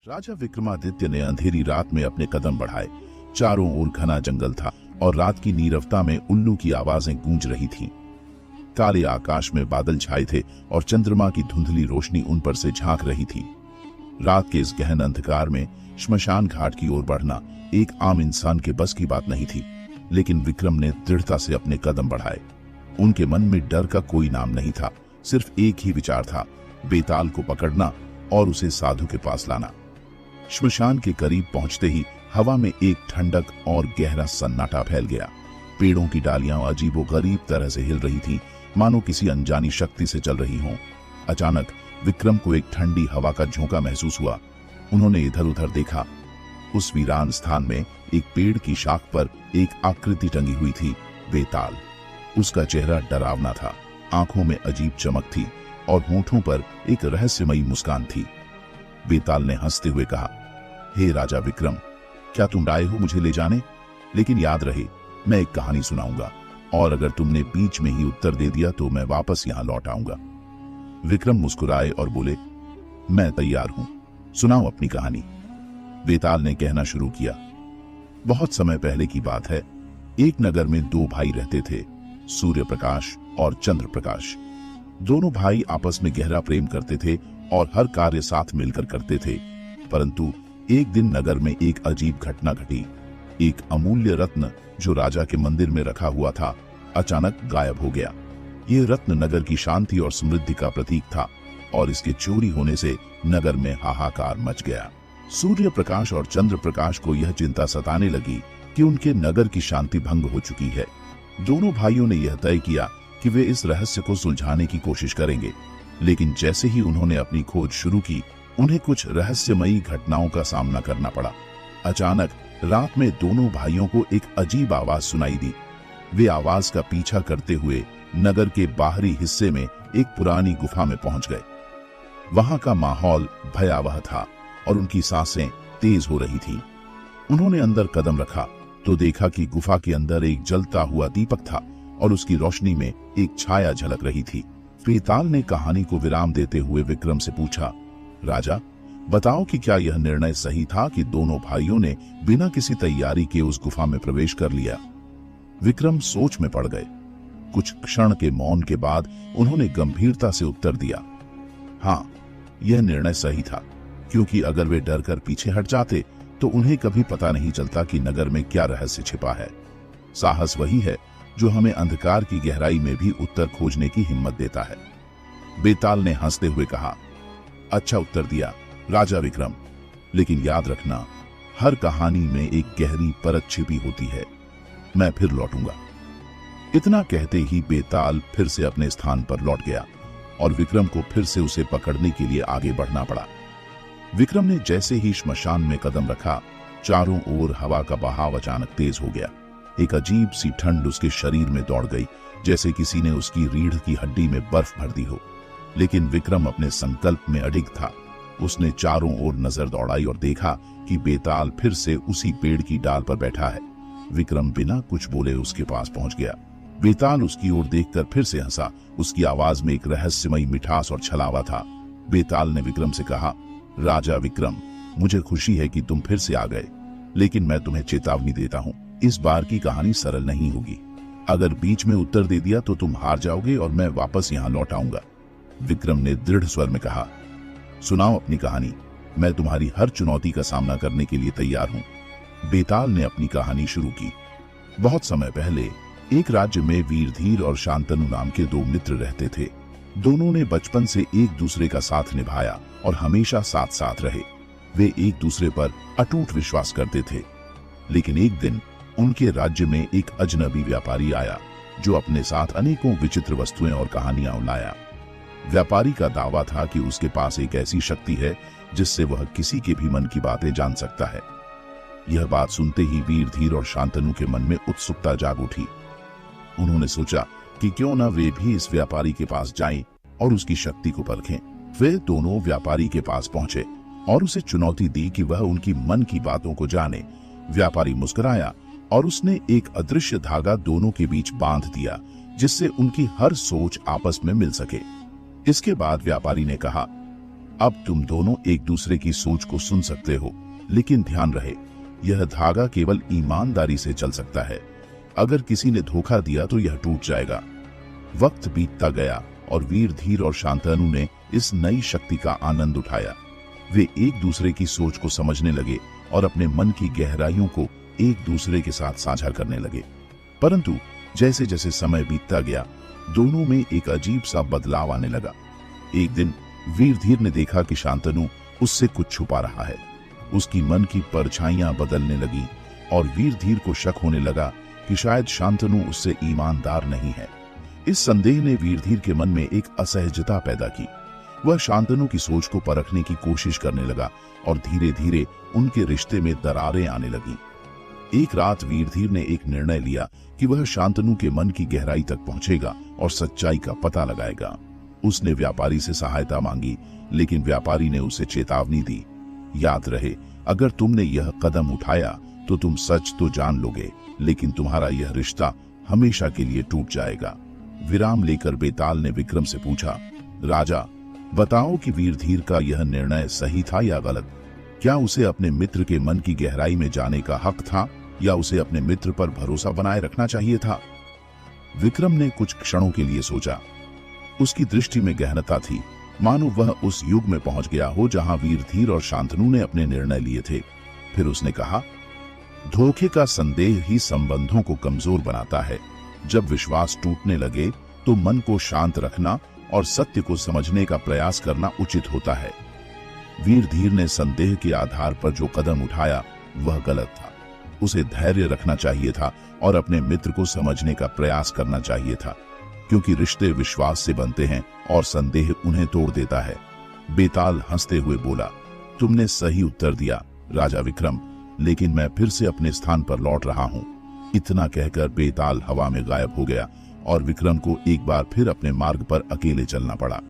राजा विक्रमादित्य ने अंधेरी रात में अपने कदम बढ़ाए। चारों ओर घना जंगल था और रात की नीरवता में उल्लू की आवाजें गूंज रही थीं। काले आकाश में बादल छाए थे और चंद्रमा की धुंधली रोशनी उन पर से झांक रही थी। रात के इस गहन अंधकार में श्मशान घाट की ओर बढ़ना एक आम इंसान के बस की बात नहीं थी, लेकिन विक्रम ने दृढ़ता से अपने कदम बढ़ाए। उनके मन में डर का कोई नाम नहीं था, सिर्फ एक ही विचार था, बेताल को पकड़ना और उसे साधु के पास लाना। श्मशान के करीब पहुंचते ही हवा में एक ठंडक और गहरा सन्नाटा फैल गया। पेड़ों की डालियां अजीबोगरीब तरह से हिल रही थीं, मानो किसी अनजानी शक्ति से चल रही हों। अचानक विक्रम को एक ठंडी हवा का झोंका महसूस हुआ। उन्होंने इधर उधर देखा। उस वीरान स्थान में एक पेड़ की शाख पर एक आकृति टंगी हुई थी, बेताल। उसका चेहरा डरावना था, आंखों में अजीब चमक थी और होठों पर एक रहस्यमयी मुस्कान थी। बेताल ने हंसते हुए कहा, हे राजा विक्रम, क्या तुम आए हो मुझे ले जाने? लेकिन याद रहे, मैं एक कहानी सुनाऊंगा और अगर तुमने बीच में ही उत्तर दे दिया तो मैं वापस यहां लौट आऊंगा। विक्रम मुस्कुराए और बोले, मैं तैयार हूं, सुनाओ अपनी कहानी। बेताल ने कहना शुरू किया। बहुत समय पहले की बात है। एक नगर में दो भाई रहते थे, सूर्य प्रकाश और चंद्र प्रकाश। दोनों भाई आपस में गहरा प्रेम करते थे और हर कार्य साथ मिलकर करते थे। परंतु एक दिन नगर में एक अजीब घटना घटी। एक अमूल्य रत्न जो राजा के मंदिर में रखा हुआ था, अचानक गायब हो गया। यह रत्न नगर की शांति और समृद्धि का प्रतीक था और इसके चोरी होने से नगर में हाहाकार मच गया। सूर्य प्रकाश और चंद्र प्रकाश को यह चिंता सताने लगी कि उनके नगर की शांति भंग हो चुकी है। दोनों भाइयों ने यह तय किया कि वे इस रहस्य को सुलझाने की कोशिश करेंगे। लेकिन जैसे ही उन्होंने अपनी खोज शुरू की, उन्हें कुछ रहस्यमयी घटनाओं का सामना करना पड़ा। अचानक रात में दोनों भाइयों को एक अजीब आवाज सुनाई दी। वे आवाज का पीछा करते हुए नगर के बाहरी हिस्से में एक पुरानी गुफा में पहुंच गए। वहां का माहौल भयावह था और उनकी सांसें तेज हो रही थीं। उन्होंने अंदर कदम रखा तो देखा कि गुफा के अंदर एक जलता हुआ दीपक था और उसकी रोशनी में एक छाया झलक रही थी। बेताल ने कहानी को विराम देते हुए विक्रम से पूछा, राजा, बताओ कि क्या यह निर्णय सही था कि दोनों भाइयों ने बिना किसी तैयारी के उस गुफा में प्रवेश कर लिया? विक्रम सोच में पड़ गए। कुछ क्षण के मौन के बाद उन्होंने गंभीरता से उत्तर दिया, हाँ, यह निर्णय सही था, क्योंकि अगर वे डरकर पीछे हट जाते तो उन्हें कभी पता नहीं चलता कि नगर में क्या रहस्य छिपा है। साहस वही है जो हमें अंधकार की गहराई में भी उत्तर खोजने की हिम्मत देता है। बेताल ने हंसते हुए कहा, अच्छा उत्तर दिया राजा विक्रम, लेकिन याद रखना, हर कहानी में एक गहरी परत छिपी होती है। मैं फिर लौटूंगा। इतना कहते ही बेताल फिर से अपने स्थान पर लौट गया और विक्रम को फिर से उसे पकड़ने के लिए आगे बढ़ना पड़ा। विक्रम ने जैसे ही श्मशान में कदम रखा, चारों ओर हवा का बहाव अचानक तेज हो गया। एक अजीब सी ठंड उसके शरीर में दौड़ गई, जैसे किसी ने उसकी रीढ़ की हड्डी में बर्फ भर दी हो। लेकिन विक्रम अपने संकल्प में अडिग था। उसने चारों ओर नजर दौड़ाई और देखा कि बेताल फिर से उसी पेड़ की डाल पर बैठा है। विक्रम बिना कुछ बोले उसके पास पहुंच गया। बेताल उसकी ओर देखकर फिर से हंसा। उसकी आवाज में एक रहस्यमयी मिठास और छलावा था। बेताल ने विक्रम से कहा, राजा विक्रम, मुझे खुशी है कि तुम फिर से आ गए, लेकिन मैं तुम्हें चेतावनी देता हूँ, इस बार की कहानी सरल नहीं होगी। अगर बीच में उत्तर दे दिया तो तुम हार जाओगे और मैं वापस यहाँ लौट आऊंगा। विक्रम ने दृढ़ स्वर में कहा, सुनाओ अपनी कहानी, मैं तुम्हारी हर चुनौती का सामना करने के लिए तैयार हूँ। बेताल ने अपनी कहानी शुरू की। बहुत समय पहले एक राज्य में वीरधीर और शांतनु नाम के दो मित्र रहते थे। दोनों ने बचपन से एक दूसरे का साथ निभाया और हमेशा साथ साथ रहे। वे एक दूसरे पर अटूट विश्वास करते थे। लेकिन एक दिन उनके राज्य में एक अजनबी व्यापारी आया जो अपने साथ अनेकों विचित्र वस्तुएं और कहानियां लाया। व्यापारी का दावा था कि उसके पास एक ऐसी शक्ति है जिससे वह किसी के भी मन की बातें जान सकता है। यह बात सुनते ही वीरधीर और शांतनु के मन में उत्सुकता जाग उठी। उन्होंने सोचा कि क्यों न वे भी इस व्यापारी के पास जाएं और उसकी शक्ति को परखें। वे दोनों व्यापारी के पास पहुंचे और उसे चुनौती दी कि वह उनकी मन की बातों को जाने। व्यापारी मुस्कुराया और उसने एक अदृश्य धागा दोनों के बीच बांध दिया, जिससे उनकी हर सोच आपस में मिल सके। इसके बाद व्यापारी ने कहा, अब तुम दोनों एक दूसरे की सोच को सुन सकते हो, लेकिन ध्यान रहे यह धागा केवल ईमानदारी से चल सकता है। अगर किसी ने धोखा दिया तो यह टूट जाएगा। वक्त बीतता गया और वीर धीर और शांतनु ने इस नई शक्ति का आनंद उठाया। वे एक दूसरे की सोच को समझने लगे और अपने मन की गहराइयों को एक दूसरे के साथ साझा करने लगे। परंतु जैसे जैसे समय बीतता गया, दोनों में एक अजीब सा बदलाव आने लगा। एक दिन वीर धीर ने देखा कि शांतनु उससे कुछ छुपा रहा है। उसकी मन की परछाइयां बदलने लगी और वीर धीर को शक होने लगा कि शायद शांतनु उससे ईमानदार नहीं है। इस संदेह ने वीर धीर के मन में एक असहजता पैदा की। वह शांतनु की सोच को परखने की कोशिश करने लगा और धीरे धीरे उनके रिश्ते में दरारें आने लगी। एक रात वीर धीर ने एक निर्णय लिया कि वह शांतनु के मन की गहराई तक पहुंचेगा और सच्चाई का पता लगाएगा। उसने व्यापारी से सहायता मांगी, लेकिन व्यापारी ने उसे चेतावनी दी, याद रहे अगर तुमने यह कदम उठाया तो तुम सच तो जान लोगे, लेकिन तुम्हारा यह रिश्ता हमेशा के लिए टूट जाएगा। विराम लेकर बेताल ने विक्रम से पूछा, राजा बताओ कि वीर धीर का यह निर्णय सही था या गलत? क्या उसे अपने मित्र के मन की गहराई में जाने का हक था या उसे अपने मित्र पर भरोसा बनाए रखना चाहिए था? विक्रम ने कुछ क्षणों के लिए सोचा। उसकी दृष्टि में गहनता थी, मानो वह उस युग में पहुंच गया हो जहां वीर धीर और शांतनु ने अपने निर्णय लिए थे। फिर उसने कहा, धोखे का संदेह ही संबंधों को कमजोर बनाता है। जब विश्वास टूटने लगे तो मन को शांत रखना और सत्य को समझने का प्रयास करना उचित होता है। वीर धीर ने संदेह के आधार पर जो कदम उठाया वह गलत था। उसे धैर्य रखना चाहिए था और अपने मित्र को समझने का प्रयास करना चाहिए था, क्योंकि रिश्ते विश्वास से बनते हैं और संदेह उन्हें तोड़ देता है। बेताल हंसते हुए बोला, तुमने सही उत्तर दिया राजा विक्रम, लेकिन मैं फिर से अपने स्थान पर लौट रहा हूं। इतना कहकर बेताल हवा में गायब हो गया और विक्रम को एक बार फिर अपने मार्ग पर अकेले चलना पड़ा।